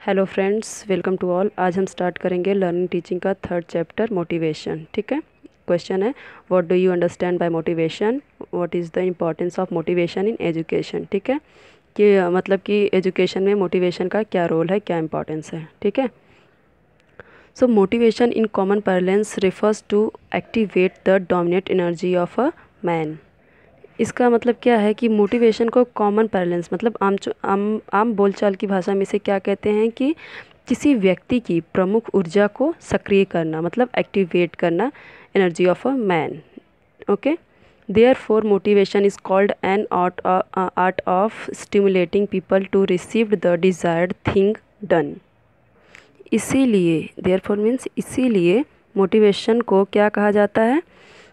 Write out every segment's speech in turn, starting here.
Hello friends, welcome to all. आज हम start करेंगे लर्निंग टीचिंग का थर्ड चैप्टर मोटिवेशन। ठीक है। क्वेश्चन है, what do you understand by motivation, what is the importance of motivation in education. ठीक है, कि मतलब कि एजुकेशन में मोटिवेशन का क्या रोल है, क्या इंपॉर्टेंस है। ठीक है। So motivation in common parlance refers to activate the dominate energy of a man. इसका मतलब क्या है कि मोटिवेशन को कॉमन पैरेलेंस मतलब आम बोलचाल की भाषा में से क्या कहते हैं कि किसी व्यक्ति की प्रमुख ऊर्जा को सक्रिय करना, मतलब एक्टिवेट करना, energy of a man. Okay. Therefore motivation is called an art of stimulating people to receive the desired thing done. इसीलिए देयर फोर मीन्स इसीलिए मोटिवेशन को क्या कहा जाता है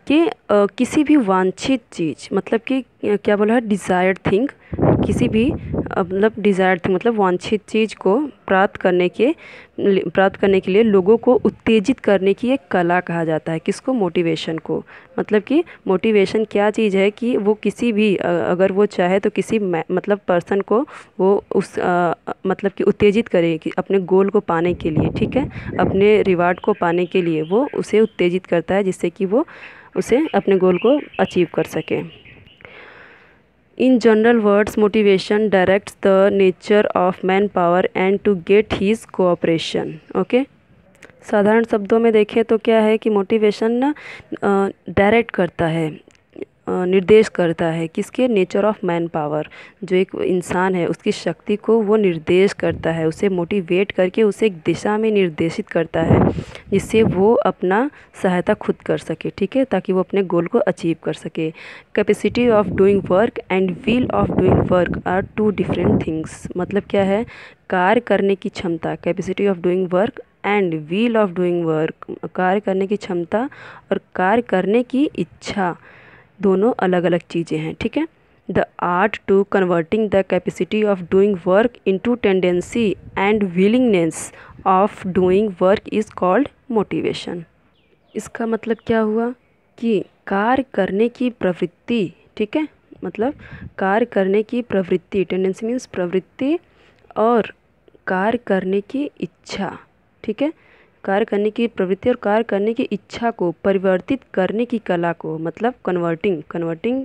कि किसी भी वांछित चीज़, मतलब कि क्या बोला है, डिज़ायर्ड थिंग, किसी भी मतलब डिज़ायर्ड थिंग मतलब वांछित चीज़ को प्राप्त करने के लिए लोगों को उत्तेजित करने की एक कला कहा जाता है। किसको? मोटिवेशन को। मतलब कि मोटिवेशन क्या चीज़ है कि वो किसी भी अगर वो चाहे तो किसी मतलब पर्सन को वो उस मतलब कि उत्तेजित करे कि अपने गोल को पाने के लिए, ठीक है, अपने रिवार्ड को पाने के लिए वो उसे उत्तेजित करता है, जिससे कि वो उसे अपने गोल को अचीव कर सके। In general words motivation directs the nature of man power and to get his cooperation. Okay. साधारण शब्दों में देखें तो क्या है कि मोटिवेशन ना डायरेक्ट करता है, निर्देश करता है किसके? Nature of man power. जो एक इंसान है उसकी शक्ति को वो निर्देश करता है, उसे मोटिवेट करके उसे एक दिशा में निर्देशित करता है, जिससे वो अपना सहायता खुद कर सके। ठीक है, ताकि वो अपने गोल को अचीव कर सके। Capacity of doing work and will of doing work are two different things. मतलब क्या है? कार्य करने की क्षमता, capacity of doing work and will of doing work, कार्य करने की क्षमता और कार्य करने की इच्छा दोनों अलग अलग चीज़ें हैं। ठीक है। The art to converting the capacity of doing work into tendency and willingness of doing work is called motivation. इसका मतलब क्या हुआ कि कार्य करने की प्रवृत्ति, ठीक है, मतलब कार्य करने की प्रवृत्ति, टेंडेंसी मीन्स प्रवृत्ति, और कार्य करने की इच्छा, ठीक है, कार्य करने की प्रवृत्ति और कार्य करने की इच्छा को परिवर्तित करने की कला को, मतलब कन्वर्टिंग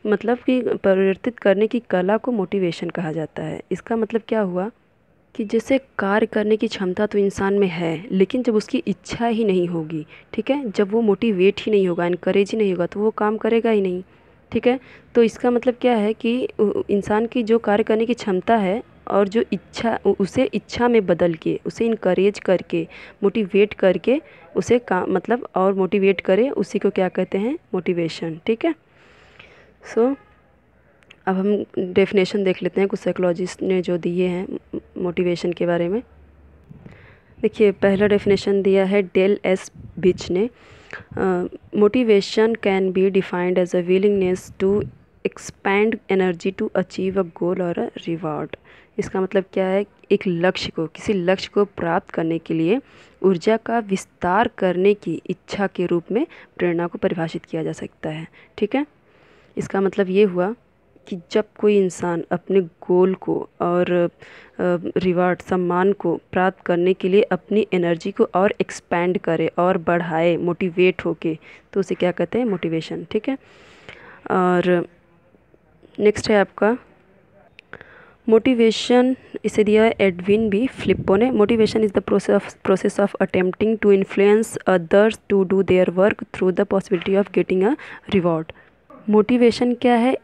मतलब कि परिवर्तित करने की कला को मोटिवेशन कहा जाता है। इसका मतलब क्या हुआ कि जैसे कार्य करने की क्षमता तो इंसान में है, लेकिन जब उसकी इच्छा ही नहीं होगी, ठीक है, जब वो मोटिवेट ही नहीं होगा, इनकरेज ही नहीं होगा, तो वो काम करेगा ही नहीं। ठीक है। तो इसका मतलब क्या है कि इंसान की जो कार्य करने की क्षमता है और जो इच्छा, उसे इच्छा में बदल के, उसे इनकरेज करके, मोटिवेट करके उसे काम मतलब और मोटिवेट करे, उसी को क्या कहते हैं? मोटिवेशन। ठीक है। सो अब हम डेफिनेशन देख लेते हैं, कुछ साइकोलॉजिस्ट ने जो दिए हैं मोटिवेशन के बारे में। देखिए, पहला डेफिनेशन दिया है डेल एस बिच ने। Motivation can be defined as a willingness to expand energy to achieve a goal or a reward. इसका मतलब क्या है? एक लक्ष्य को, किसी लक्ष्य को प्राप्त करने के लिए ऊर्जा का विस्तार करने की इच्छा के रूप में प्रेरणा को परिभाषित किया जा सकता है। ठीक है। इसका मतलब ये हुआ कि जब कोई इंसान अपने गोल को और रिवार्ड, सम्मान को प्राप्त करने के लिए अपनी एनर्जी को और एक्सपैंड करे और बढ़ाए, मोटिवेट होके, तो उसे क्या कहते हैं? मोटिवेशन। ठीक है। और नेक्स्ट है आपका मोटिवेशन, इसे दिया है एडविन बी फ्लिप्पो ने। Motivation is the process of attempting to influence others to do their work through the possibility of getting a reward. Motivation क्या है?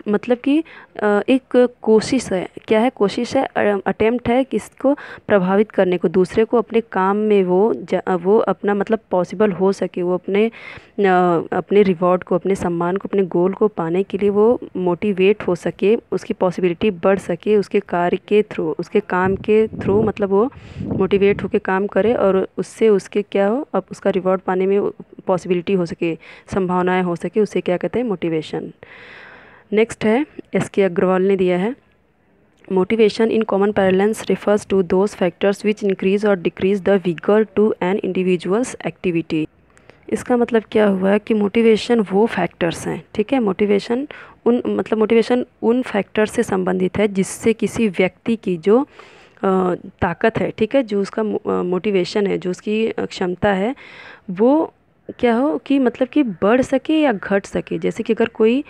मतलब कि एक कोशिश है। क्या है? कोशिश है, अटेम्प्ट है किसको प्रभावित करने को, दूसरे को अपने काम में वो अपना मतलब पॉसिबल हो सके, वो अपने रिवॉर्ड को, अपने सम्मान को, अपने गोल को पाने के लिए वो मोटिवेट हो सके, उसकी पॉसिबिलिटी बढ़ सके, उसके कार्य के थ्रू, उसके काम के थ्रू, मतलब वो मोटिवेट होकर काम करे और उससे उसके क्या हो, अब उसका रिवॉर्ड पाने में पॉसिबिलिटी हो सके, संभावनाएं हो सके, उसे क्या कहते हैं? मोटिवेशन। नेक्स्ट है एस के अग्रवाल ने दिया है, motivation in common parlance refers to those factors which increase or decrease the vigour to an individual's activity. इसका मतलब क्या हुआ कि मोटिवेशन वो फैक्टर्स हैं, ठीक है, मोटिवेशन उन फैक्टर्स से संबंधित है जिससे किसी व्यक्ति की जो ताकत है, ठीक है, जो उसका मोटिवेशन है, जो उसकी क्षमता है, वो क्या हो कि मतलब कि बढ़ सके या घट सके। जैसे कि अगर कोई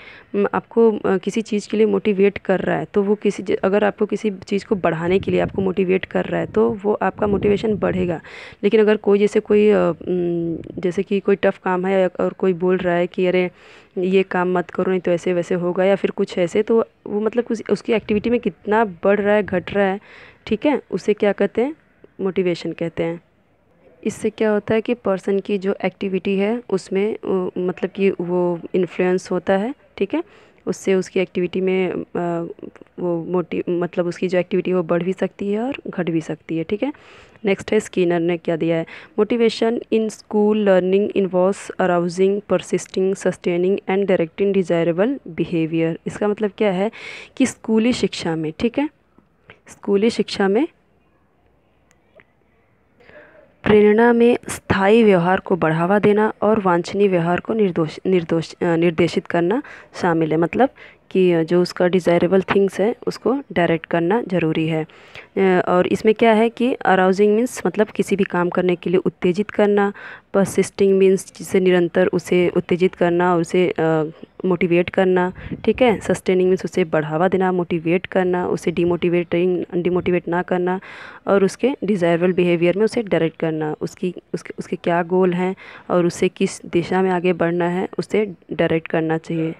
आपको किसी चीज़ के लिए मोटिवेट कर रहा है, तो वो अगर आपको किसी चीज़ को बढ़ाने के लिए आपको मोटिवेट कर रहा है, तो वो आपका मोटिवेशन बढ़ेगा। लेकिन अगर कोई जैसे कि कोई टफ़ काम है और कोई बोल रहा है कि अरे ये काम मत करो, नहीं तो ऐसे वैसे होगा, या फिर कुछ ऐसे, तो वो मतलब उसकी एक्टिविटी में कितना बढ़ रहा है घट रहा है, ठीक है, उसे क्या कहते हैं, मोटिवेशन कहते हैं। इससे क्या होता है कि पर्सन की जो एक्टिविटी है उसमें मतलब कि वो इन्फ्लुएंस होता है, ठीक है, उससे उसकी एक्टिविटी में वो मतलब उसकी जो एक्टिविटी है वो बढ़ भी सकती है और घट भी सकती है, ठीक है। नेक्स्ट है, स्किनर ने क्या दिया है, motivation in school learning involves arousing, persisting, sustaining and directing desirable behaviour. इसका मतलब क्या है कि स्कूली शिक्षा में, ठीक है, स्कूली शिक्षा में प्रेरणा में स्थायी व्यवहार को बढ़ावा देना और वांछनीय व्यवहार को निर्देशित करना शामिल है। मतलब कि जो उसका डिज़ायरेबल थिंग्स है उसको डायरेक्ट करना ज़रूरी है। और इसमें क्या है कि अराउजिंग मीन्स मतलब किसी भी काम करने के लिए उत्तेजित करना, परसिस्टिंग मीन्स जिसे निरंतर उसे उत्तेजित करना और उसे मोटिवेट करना, ठीक है, सस्टेनिंग मीन्स उसे बढ़ावा देना, मोटिवेट करना, उसे डिमोटिवेट ना करना, और उसके डिज़ायरेबल बिहेवियर में उसे डायरेक्ट करना, उसके क्या गोल हैं और उसे किस दिशा में आगे बढ़ना है उसे डायरेक्ट करना चाहिए।